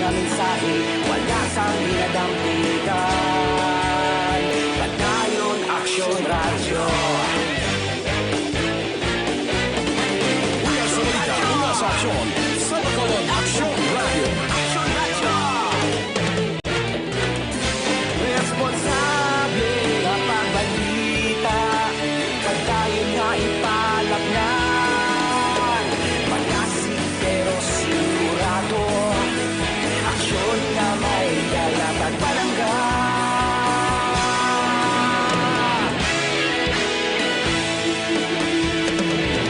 na mensahe, wala sang dinadampigan. Pagdayon Aksyon Radyo. Una sa balita, una sa aksyon, sa Bacolod Aksyon Radio. Aksyon Radyo! Responsable ang pagbalita, pagdayon nga ipalaknan. Malasig pero sigurado, aksyon na may dalatag palangga.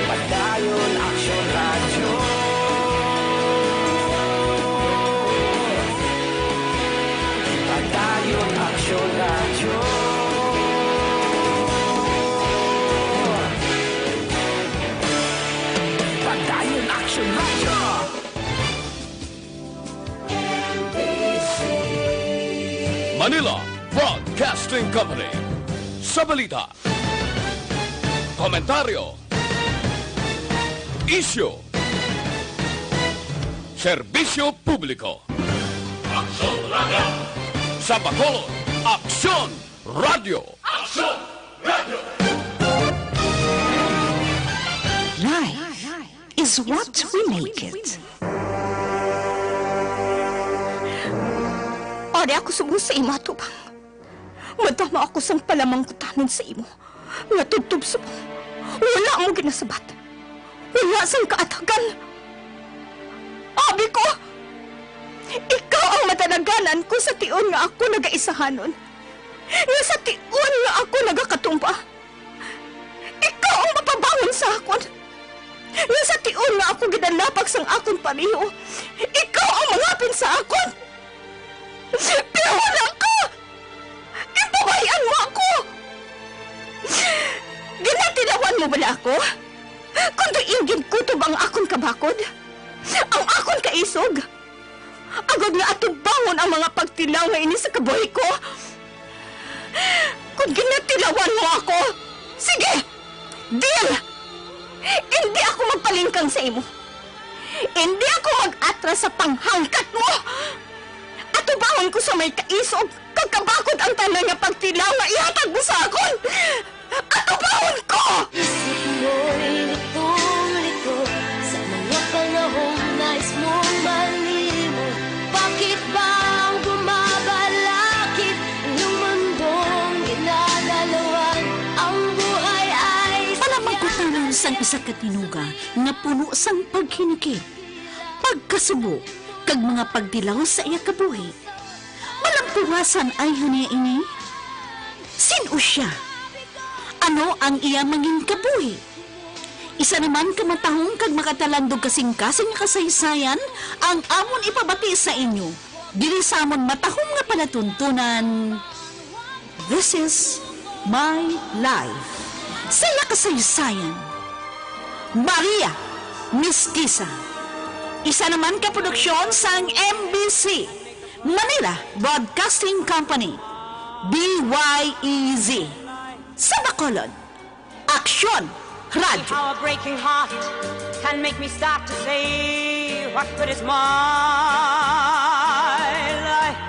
Pagdayon Aksyon Radyo. Pagdayon Aksyon Radyo. Pagdayon Aksyon Radyo. Manila Broadcasting Company. Sa balita, komentaryo, isyu, serbisyo publiko. Aksyon Radio. Sa Bacolod, Aksyon Radio. Aksyon Radio. Life is what we make it. Ari ako sugo sa imo atubang. Madama ako sang palamangkutanon sa imo. Nga tubtub sa mo. Wala mo ginasabat. Wala sang kaatagan. Abi ko! Ikaw ang matanaganan ko sa tion nga ako nagaisahanon. Nga sa tion nga ako nagakatumpa. Ikaw ang mapabangon sa akon. Nga sa tion nga ako ginalapag sang akon pariho. Ikaw ang mangapin sa akon. Pero wala ka! Ipabayan mo ako! Ginatilawan mo bala ako? Kung do'ing kutob ang akon kabakod? Ang akon kaisog? Agad nga atubangon ang mga pagtilaw nga ini sa kabuhay ko? Kung ginatilawan mo ako, sige! Deal! Hindi ako magpalingkang sa imo. Hindi ako mag-atras sa panghangkat mo! Atubangon ko sa may kaisog, kagkabakod ang tanan nga pagtilaw nga ihatag mo sa akon! Atubangon ko! Isip mo'y litong-lito sa mga panahong nais mong malimot. Bakit ba ang bumabalakid ang iyong mundong ginagalawan? Ang buhay ay Palamagkutanan sang isa katinuga nga puno sang paghinikip, pagkasubo, kag mga pagdilaw sa iya kabuhi. Malampuwasan ay haniya ini? Sino siya? Ano ang iya manging kabuhi? Isa naman kamatahong kag makatalandog kasing-kasing nga kasaysayan ang amon ipabati sa inyo. Dili sa amon matahong nga palatuntunan. This is my life. Sa iya kasaysayan. Maria Mestiza. Isa naman ka produksyon sang MBC, Manila Broadcasting Company, BYEZ. Sa Bacolod, Aksyon Radio. How a breaking heart can make me start to say, what good is my life?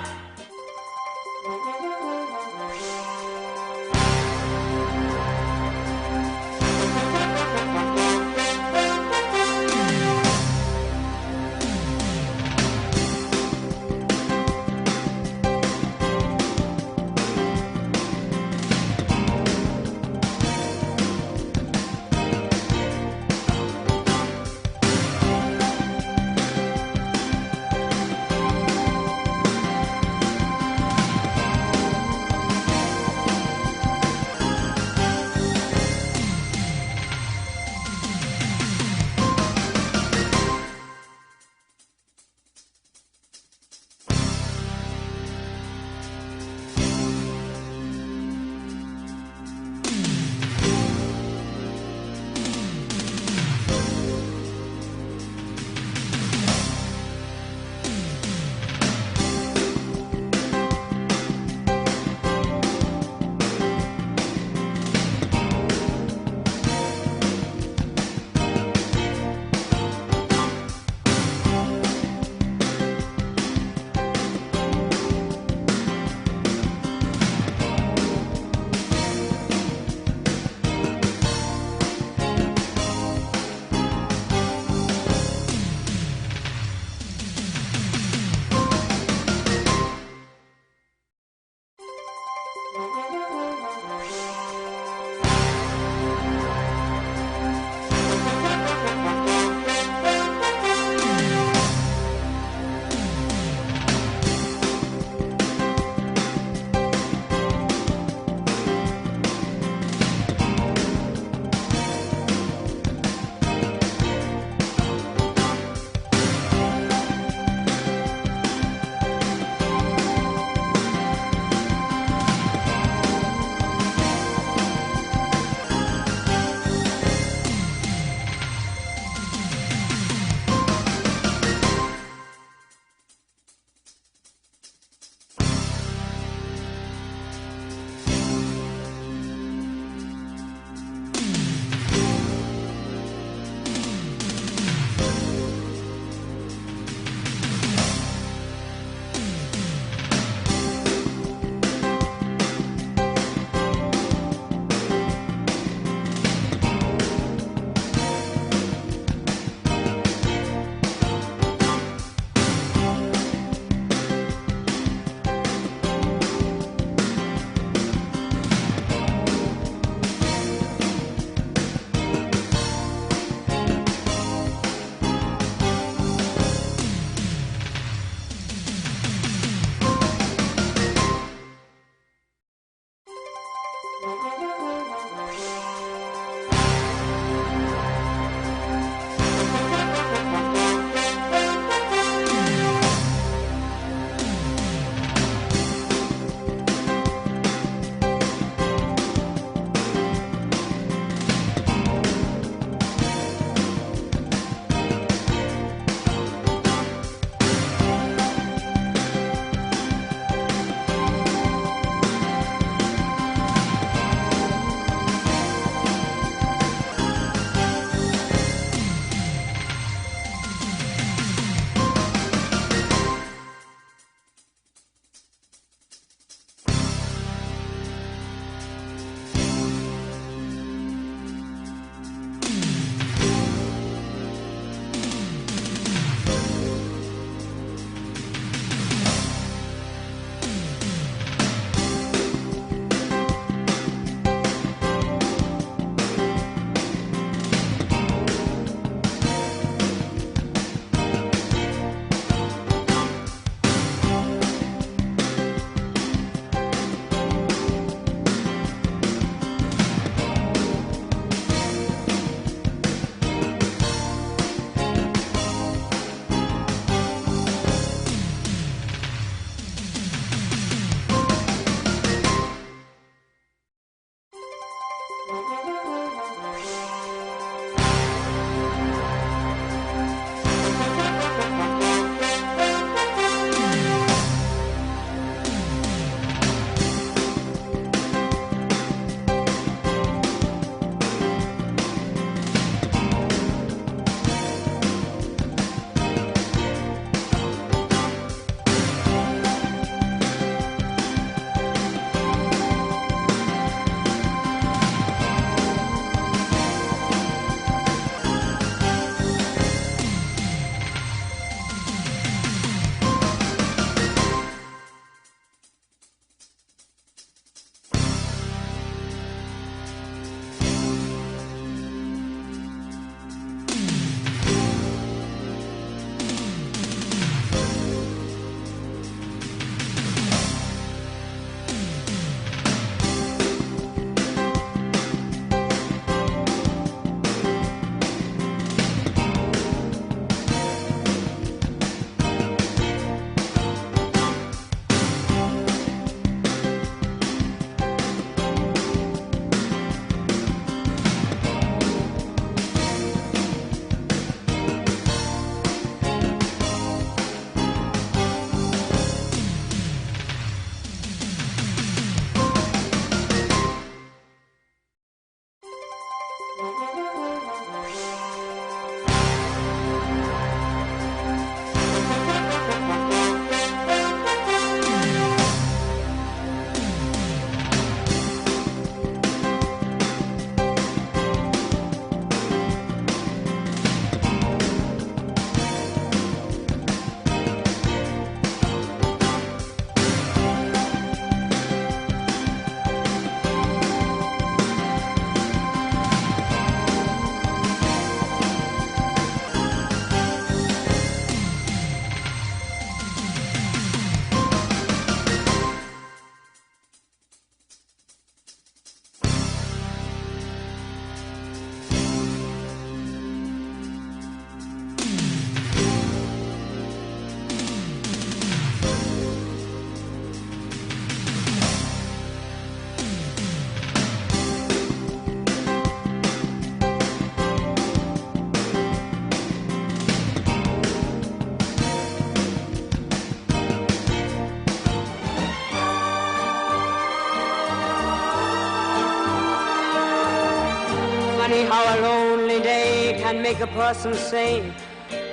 how a lonely day can make a person sane.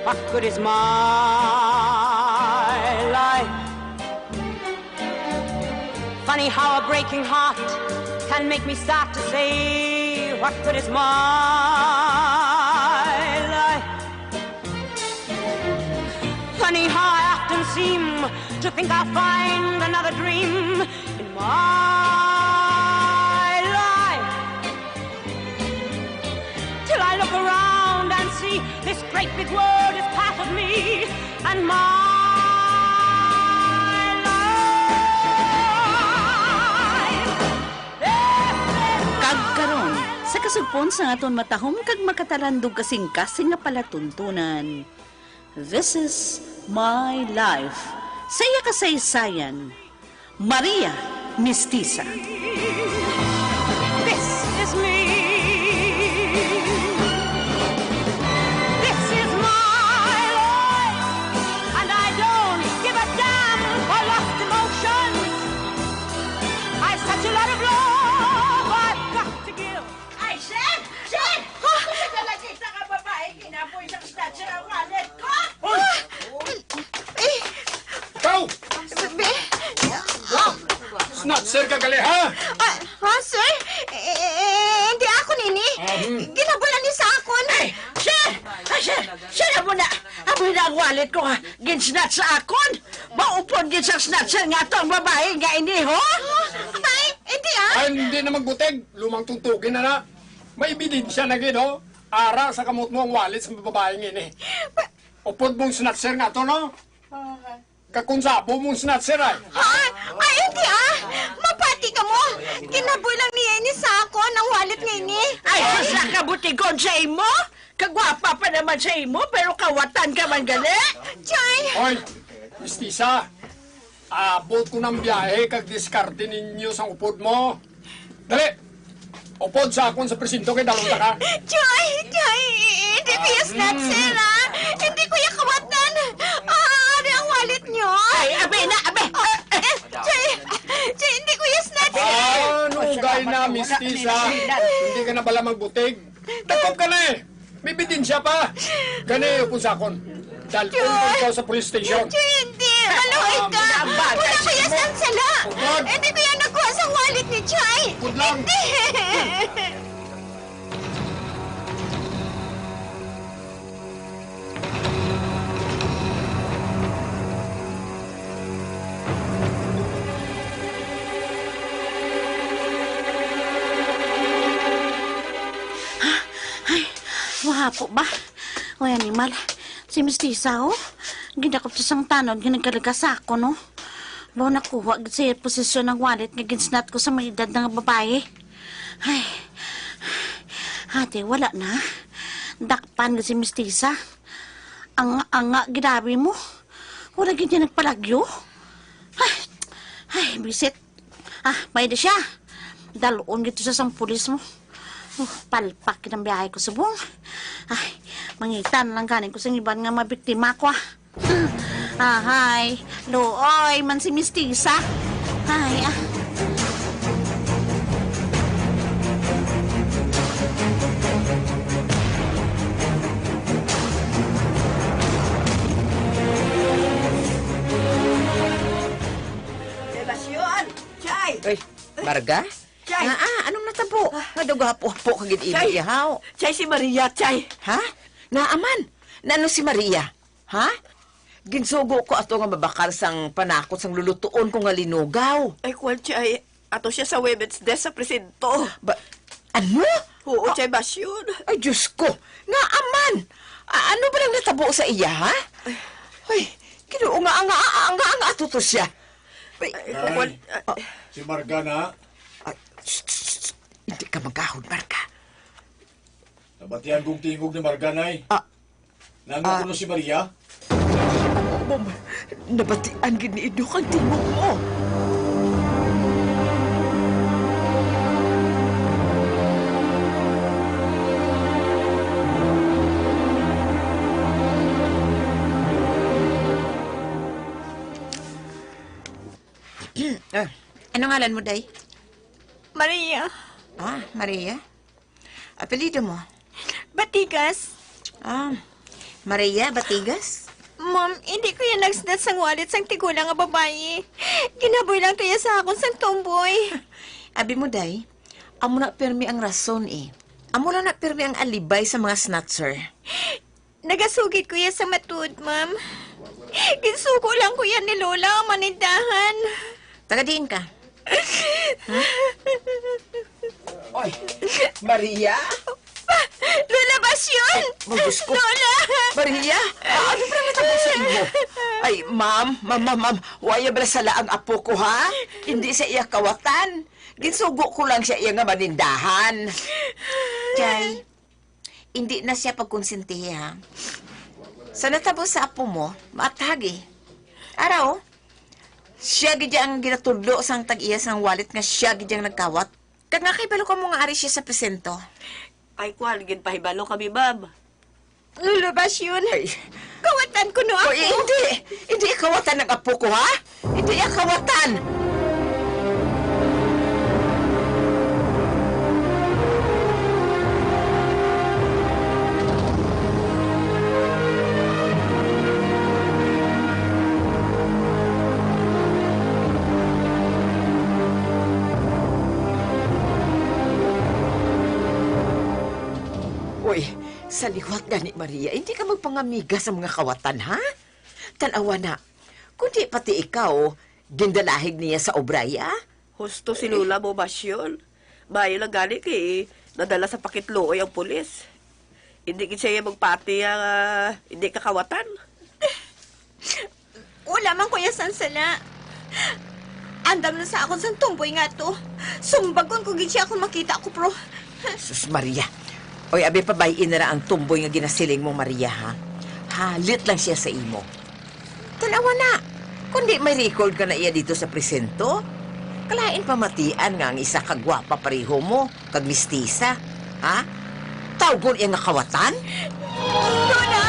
What good is my life? Funny how a breaking heart can make me start to say, what good is my life? Funny how I often seem to think I'll find another dream in my life. Till I look around and see this great big world is part of me and my life. Kagkaron, sa kasugpon sa aton matahom kag makatalandog kasing-kasing nga palatuntunan. This is my life. Saya kasaysayan. Maria Mestiza. This is me. This is my life. And I don't give a damn for lost emotions. I've such a lot of love I've got to give. Ay, Shen! Shen! Kung nakita ka babae, kinapoy siyang snatcher ang wallet ko! Ikaw! Snatcher ka gali, ha? Ha, sir? Hindi ako nini. Ginabulan ni sa akon. Ay, Shen! Shen, amo na ang wallet ko, ha? Ginsnatch sa akon. Maupon gin sa snatcher nga to ang babae nga ini, ho? Ay, hindi, ha? Ay, hindi na magbutig. Lumang tuntugin na na. May ebidensya na gid, ho? Ara sa kamot mo ang wallet sa babaeng ini. Upod mong snatcher nga to, no? Kakunsabo mong snatcher, ay. Ha? Ay, hindi, ha? Mapati ka mo. Ginaboy lang niya ini sa akon ang wallet nga ini. Ay, sa kabutigon sa imo? Kagwapa pa naman sa imo, pero kawatan ka man gali. Chay! Hoy, Mestiza. Abot ko ng biyahe kag diskarte ninyo sa upod mo. Dali! Upod sa akon sa presinto kay dalong ka. Chay! Hindi ko yung snatcher, ha? Hindi ko yung kawatan. Ano ang wallet nyo? Ay, abe! Chay, hindi ko yung snatcher. Nugay na, Mestiza. Hindi ka na bala magbutig. Takop ka na eh. May bidensya pa. Gani, upod sa akon. Dalpon ko ikaw sa police station. Chay, hindi. Maluhay ka. Wala ko yung sansala. Upod. Hindi ko yung nakuha sa wallet ni Chay. Upod lang. Hindi. Wapo ba? O animal, si Mestiza, oh. Ginakop sa sang tanon, ginagalaga sa ako, no? Lo nakuha sa posisyon ng wallet nga ginsnat ko sa may edad ng babae. Ay, ate, wala na. Dakpan nga si Mestiza. Ang ginabi mo. Wala ganyan nagpalagyo. Ay, bisit. May na siya. Daloon gito sa sang pulis mo. Palpak ng biyahe ko sa buong. Ay, mangitan lang ganin ko sa iban nga mabiktima ko, Hay, looy man si Mestiza. Ay, Sebastian! Chay! Ay, Marga? Chay! Anong natabo? Nga daw gapo-hapo kagid Chay! ihaw. Chay, si Maria, Chay! Ha? Naaman? Nano si Maria? Ha? Ginsugo ko ato nga mabakal sang panakot sang lulutuon ko nga linugaw. Ay, kwan, Chay. Ato siya sa women's desk sa presinto. Ano? Oo, Chay, Basyon. Ay, Diyos ko. Naaman? Ano ba lang natabo sa iya, ha? Ay, kinuo nga ato to siya. Ay, Kwan, Si Marga na. Hindi ka magahod, Marga. Nabatihan kong tingog ni Marga na eh. Nangako si Maria. Mom, nabatian giniido kang tingog mo. Ano ngalan mo, Day? Maria. Maria. Apelido mo? Batigas? Maria, Batigas? Ma'am, hindi ko yan nagsnat sang wallet sang tigula nga babae. Ginaboy lang kaya sa akon sang tomboy. Abi mo, day, amo na permi ang rason eh. Amo na permi ang alibay sa mga snatcher. Nagasugid ko yan sa matud, ma'am. Ginsuko lang ko yan ni Lola ang manindahan. Tagadiin ka. Oy, Maria? Lola Basyon! Oh, Diyos ko. Lola! Maria, ano ba naman tabo sa imo? Ay, ma'am, waya bala sala ang apo ko, ha? Hindi sa iya kawatan. Ginsugo ko lang siya iya nga manindahan. Jay, hindi na siya pagkonsintihi, ha? Sa natabo sa apo mo, maatagi. Araw, siya gidyang ginatudlo sang tag-iya sang wallet nga siya gidyang nagkawat. Kag nga kay balo ka mo nga ari siya sa presento. Ay, kwan, ginpahibalo kami, ma'am. Lola Basyon! Ay, Kawatan ko no ako! Oy, hindi! Hindi kawatan ng apo ko, ha? Hindi kawatan! Uy, sa liwat gani, Maria, hindi ka magpangamiga sa mga kawatan, ha? Tanawa na, kundi pati ikaw, gindalahig niya sa obraya. Husto si Lola mo, Basyon. Bayo lang gani kay nadala sa pakitlooy ang pulis. Hindi siya magpati ang hindi kakawatan. Wala man kuya sansala. Andam na sa akon sang tumboy nga to. Sumbagon ko gid siya kung makita ko, pro. Sus, Maria. Oy, abi pabayin na ra ang tumboy nga ginasiling mo, Maria, ha? Halit lang siya sa imo. Tanawa na, kundi may record ka na iya dito sa presento. Kalain pamatian nga ang isa kagwapa pareho mo, kag Mestiza, ha? Tawgon iya nga kawatan? Lola!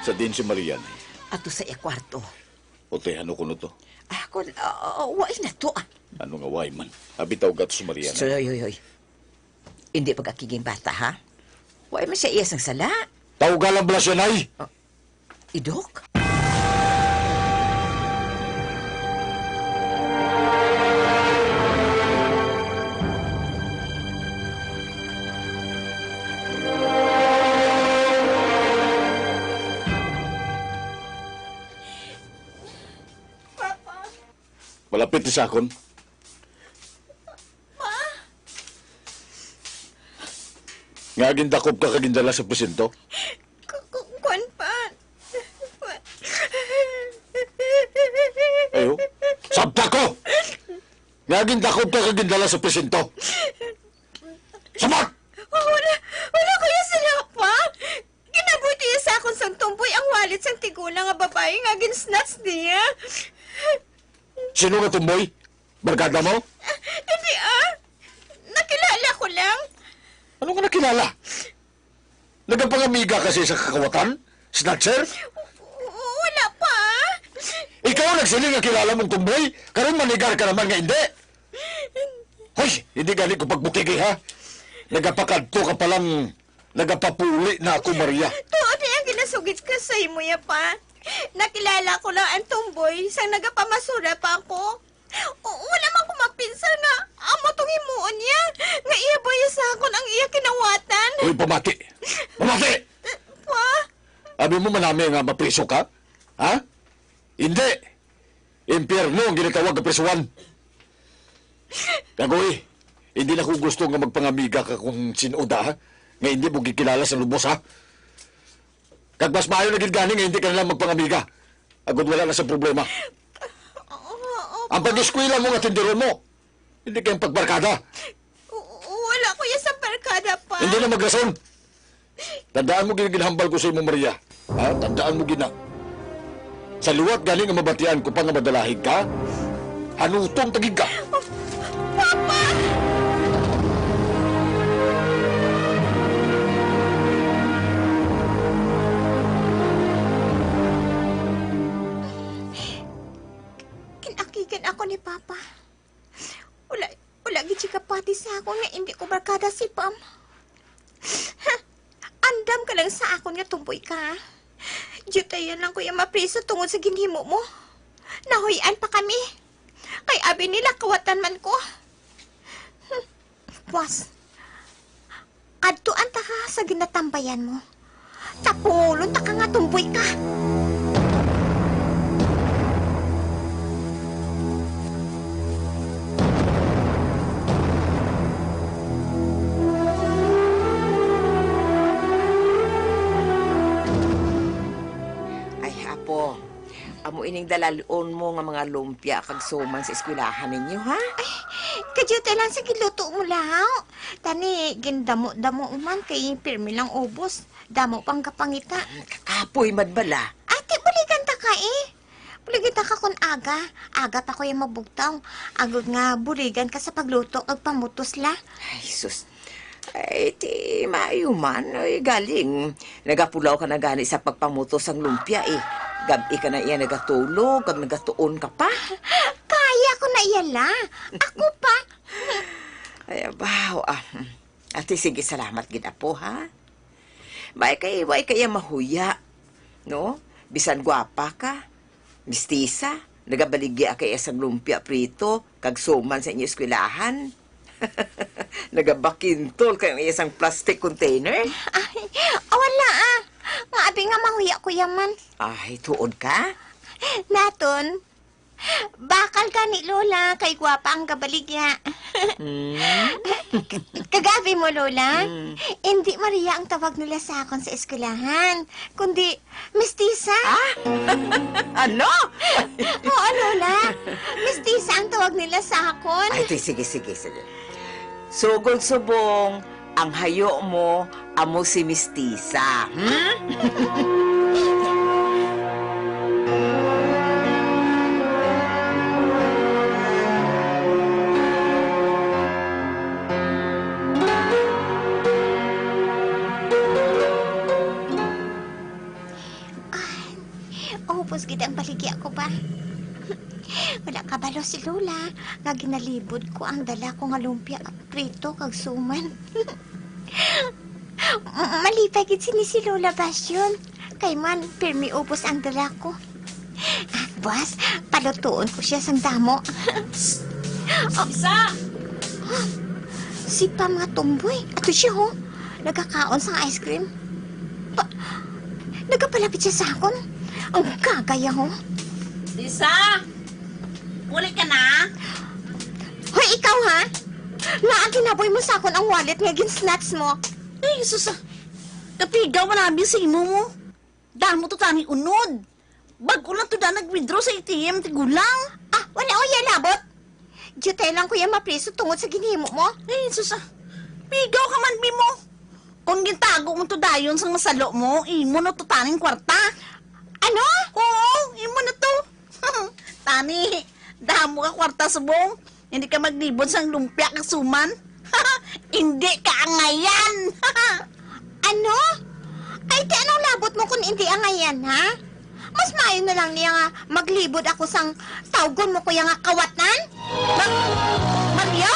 Sa din si Maria na. Ato sa iya kwarto. O te, ano ko no to? Ako, wai na to. Ano nga way man? Abitaw ka to si Maria na. So, yoy. Hindi pagkakiging bata, ha? Wai man siya iyas ang sala. Tawag lang bala siya, Nay! Idok? Malapit ni Sakon. Nga gindakob ka kagindala sa presinto? Kuan pa. Ayo, sabta ko! Nga gindakob ka kagindala sa presinto? Samat! Wala kuya sila pa. Ginabuti sa akong sang tumboy ang walit sang tigulang nga babae nga ginsnatch niya. Sino nga tumboy? Barkada mo? Hindi nakilala ko lang. Ano ka nakilala? Nagapangamiga kasi sa kakawatan? Snatcher? Wala pa. Ikaw ang nagsiling nga kilala mong tumboy? Karon manigar ka naman nga hindi. Hoy, hindi galing ko pagbukigi ha. Nagapakadto ka palang nagapapuli na ako, Maria. Tuod ang ginasugit ka sa imo ya pa. Nakilala ko lang ang tumboy sang nagapamasura pa ako. Wala man ko mapinsan nga amo tong himuon niya. Nga iya ba sa akon ang iya kinawatan. Hoy, pamati! Pamati! Pa? Abi mo manami nga mapriso ka? Ha? Hindi! Impyerno ang ginatawag na prisuan. Kagoy, hindi na ko gusto nga magpangamiga ka kung sinuda, ha? Nga hindi mo gikilala sa lubos, ha? Kag mas maayo na gid gani nga hindi ka na lang magpangamiga. Agad wala na sa problema. Ang pag-eskwela mo nga tindero mo, hindi kayong pagbarkada. Wala ko yan sa barkada pa. Hindi na magrason. Tandaan mo ginahambal ko sa imo, Maria. Ha? Tandaan mo gina. Sa luwat galing ang mabatian ko pa nga madalahig ka, hanutong tagig ka. Papa! Kinakigan ako ni Papa. Wala gid siya kapati sa ako nga hindi ko barkada si Pam. Andam ka lang sa akon nga tumboy ka. Jutayan lang ko yung mapriso tungod sa ginhimo mo. Nahuyan pa kami. Kay abi nila kawatan man ko. Puas. Adtuan ta ka sa ginatambayan mo. Tapulon ta ka nga tumboy ka. Amo ining dalalion mo nga mga lumpia kag suman sa eskwelahan ninyo, ha? Ay, kadyute lang sa giluto mo lao. Tani, gindamo-damo man kay pirmi lang ubos. Damo pang kapangita. Kakapoy madbala. Ate, buligan ta ka Buligan ta ka kun aga. Aga ta ko yung mabugtaw. Agod nga buligan ka sa pagluto ag pamutos la. Ay, sus. Ay, ti maayo man. Ay, galing. Nagapulaw ka na gani sa pagpamutos ang lumpia, Gabi ka na iya nagatulog, kag nagatuon ka pa. Kaya ko na iyala. Ako pa. Ay, abaw. Ate, sige, salamat gina po, ha? Way kaya mahuya. No? Bisan gwapa ka. Mestiza. Nagabaligya kaya sa lumpia prito, kag suman sa inyo eskwelahan. Nagabakintol kayo isang plastic container. Ay, wala Nga abi nga mahuya ko yaman. Ay, tuod ka? Naton, bakal ka ni Lola kay gwapa ang kabaligya. Kagabi mo, Lola, hindi Maria ang tawag nila sa akon sa eskwelahan, kundi Mestiza. Ano? Oo, Lola. Mestiza ang tawag nila sa akon. Ay, sige. Sugod subong, ang hayo mo, amo si Mestiza. upos gid ang baligya ko ba? Wala kabalo si Lola, nga ginalibod ko ang dala ko nga lumpia prito kag suman. Malipay gid sini si Lola Basyon. Kay man, pirmi upos ang dala ko. Buwas, palutuon ko siya sang damo. Isa! Si pa mga tumboy. Ato siya, ho. Nagkakaon sang ice cream. Nagapalapit siya sa akon. Ang kagaya, ho. Isa! Uli ka na? Hoy, ikaw, ha? Nga ang kinaboy mo sa akon ang wallet nga gin-snatch mo. Ay, susa. Kapigaw manabi sa imo mo. Damo to tani unod. Bago lang to da nag-withdraw sa ATM, tigulang. Wala o yan, labot. Diyotay lang ko yan mapreso tungod sa ginimo mo. Ay, susa. Pigaw ka man, Bimo. Kung gintago mo to dayon sa masalo mo, imo na to taning kwarta. Ano? Oo, imo na to. Tani, damo ka kwarta subong. Hindi ka maglibod sang lumpia kag suman. Hindi ka angayan. Ano? Ay, di anong labot mo kung hindi angayan, ha? Mas maayo na lang niya nga maglibod ako sang tawgon mo ko yung nga kawatnan? Maria?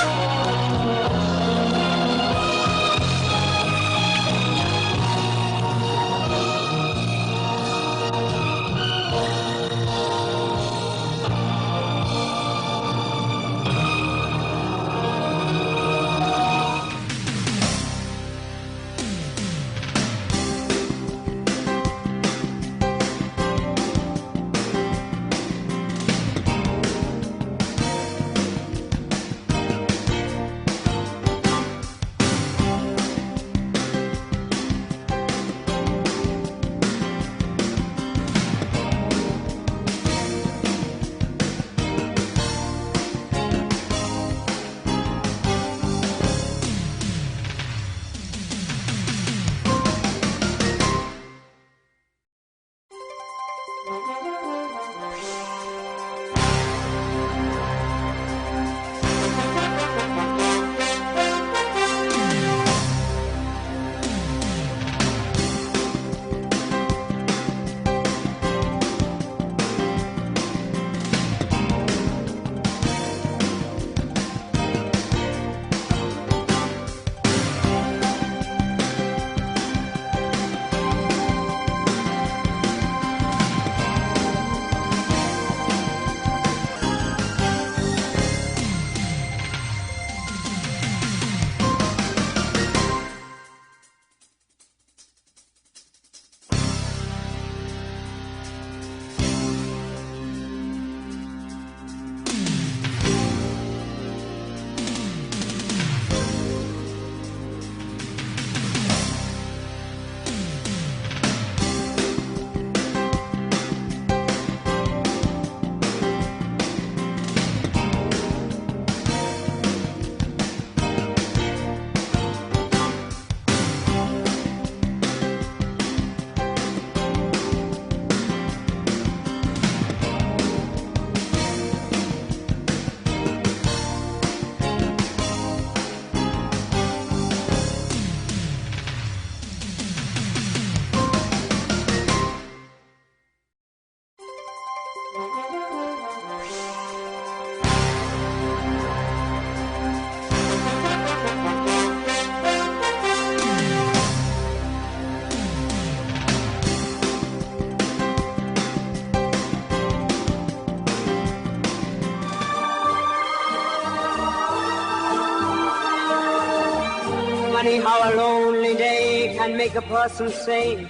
Funny how a lonely day can make a person say,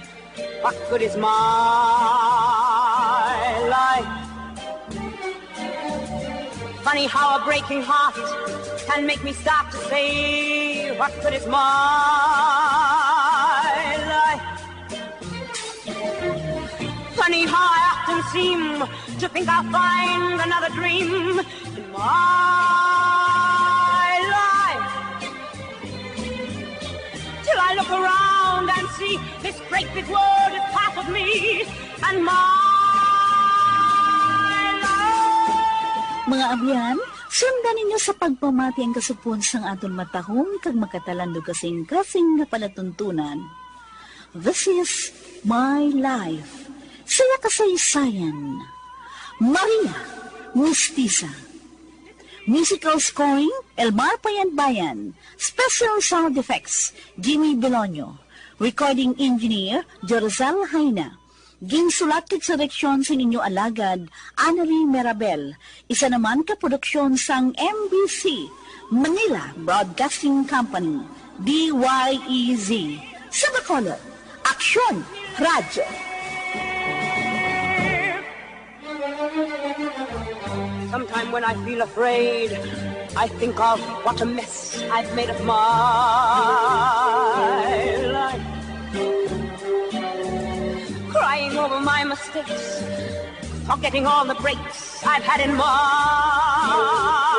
what good is my life? Funny how a breaking heart can make me start to say, what good is my life? Funny how I often seem to think I'll find another dream in my life. Till I look around and see this great big world is part of me and my life. Mga abyan, sundan ninyo sa pagpamati ang kasupon sang aton matahong kag makatalando kasing-kasing nga palatuntunan. This is My Life. Saya kasaysayan. Maria, Mestiza. Musical scoring, Elmar Payan-Bayan. Special sound effects, Jimmy Belonio. Recording engineer, Jorzal Haina. Ginsulat kit sa direksyon sa ninyo alagad, Annalie Merabel. Isa naman ka produksyon sang MBC, Manila Broadcasting Company, DYEZ. Sa Bacolod, Aksyon, Radyo. Sometime when I feel afraid, I think of what a mess I've made of my life. Crying over my mistakes, forgetting all the breaks I've had in my